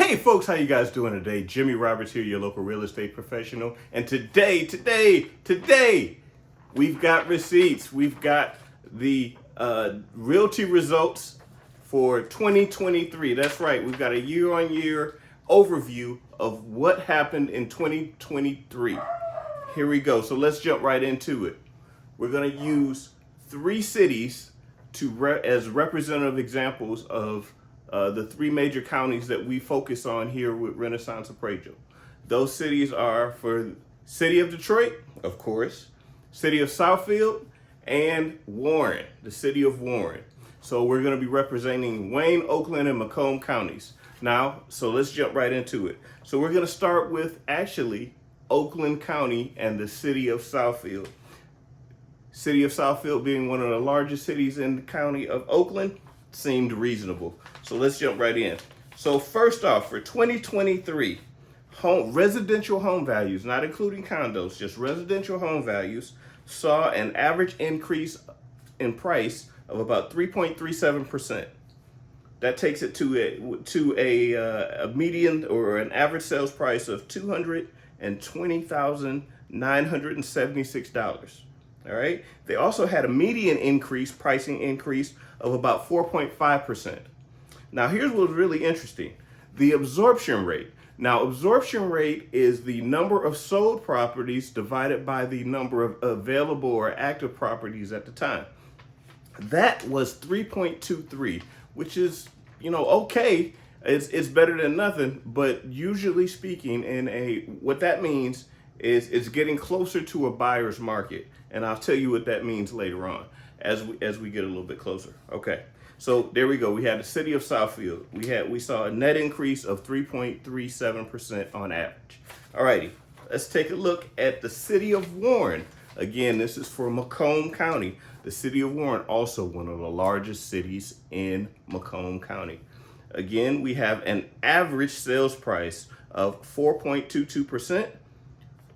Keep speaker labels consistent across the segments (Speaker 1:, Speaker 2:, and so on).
Speaker 1: Hey folks, how you guys doing today? Jimmy Roberts here, your local real estate professional. And today, we've got receipts. We've got the realty results for 2023. That's right, we've got a year-on-year overview of what happened in 2023. Here we go. So let's jump right into it. We're going to use 3 cities as representative examples of the 3 major counties that we focus on here with Renaissance Appraisal. Those cities are for City of Detroit, of course, City of Southfield, and Warren, the City of Warren. So we're going to be representing Wayne, Oakland, and Macomb counties. Now, so let's jump right into it. So we're going to start with actually Oakland County and the City of Southfield. City of Southfield being one of the largest cities in the county of Oakland seemed reasonable. So let's jump right in. So first off, for 2023, residential home values, not including condos, just residential home values, saw an average increase in price of about 3.37%. That takes it to a median or an average sales price of $220,976. All right. They also had a median pricing increase of about 4.5%. Now, here's what's really interesting. The absorption rate. Now, absorption rate is the number of sold properties divided by the number of available or active properties at the time. That was 3.23, which is, okay. It's better than nothing, but usually speaking, what that means is it's getting closer to a buyer's market. And I'll tell you what that means later on as we get a little bit closer. Okay, so there we go. We had the City of Southfield. We saw a net increase of 3.37% on average. Alrighty, let's take a look at the City of Warren. Again, this is for Macomb County. The City of Warren, also one of the largest cities in Macomb County. Again, we have an average sales price of 4.22%.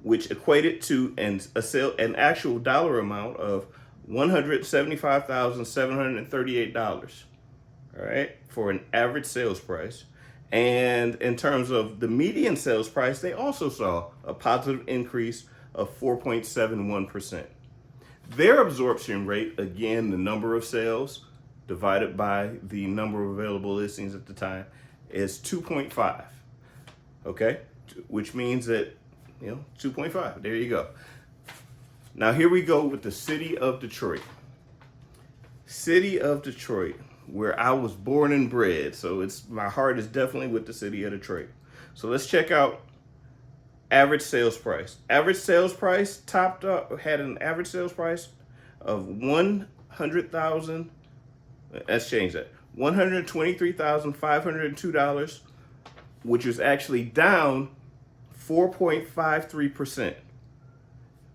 Speaker 1: which equated to an actual dollar amount of $175,738. All right, for an average sales price. And in terms of the median sales price, they also saw a positive increase of 4.71%. Their absorption rate, again, the number of sales divided by the number of available listings at the time, is 2.5. Okay, which means that 2.5. There you go. Now here we go with the City of Detroit. City of Detroit, where I was born and bred. So my heart is definitely with the City of Detroit. So let's check out average sales price. Average sales price had an average sales price of $123,502, which was actually down 4.53%.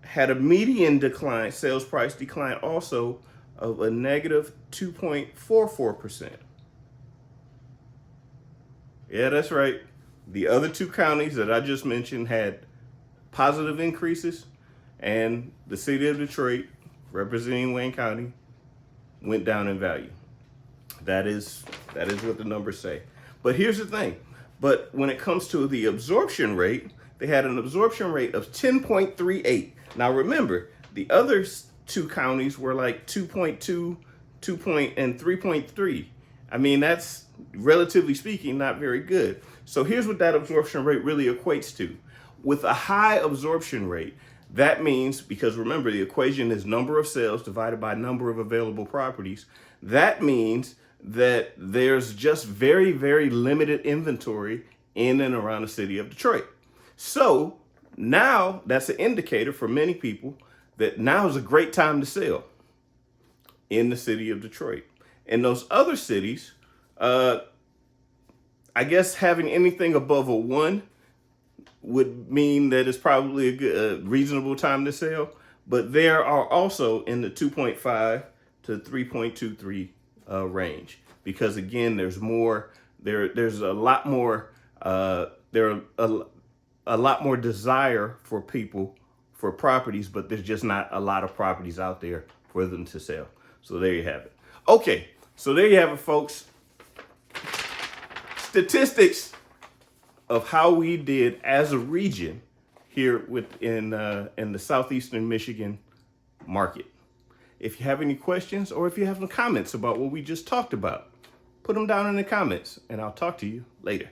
Speaker 1: Had a median sales price decline also of a negative 2.44%. Yeah, that's right. The other 2 counties that I just mentioned had positive increases, and the City of Detroit, representing Wayne County, went down in value. That is what the numbers say. But here's the thing. But when it comes to the absorption rate, they had an absorption rate of 10.38. Now remember, the other 2 counties were like 2.2, and 3.3. I mean, that's relatively speaking not very good. So here's what that absorption rate really equates to. With a high absorption rate, that means, because remember, the equation is number of sales divided by number of available properties. That means that there's just very, very limited inventory in and around the City of Detroit. So now that's an indicator for many people that now is a great time to sell in the City of Detroit. In those other cities, I guess having anything above a 1 would mean that it's probably a reasonable time to sell. But there are also in the 2.5 to 3.23 range, because again, there's a lot more desire for people for properties, but there's just not a lot of properties out there for them to sell. So there you have it. Okay, so there you have it, folks. Statistics of how we did as a region here in the southeastern Michigan market. If you have any questions or if you have any comments about what we just talked about, put them down in the comments and I'll talk to you later.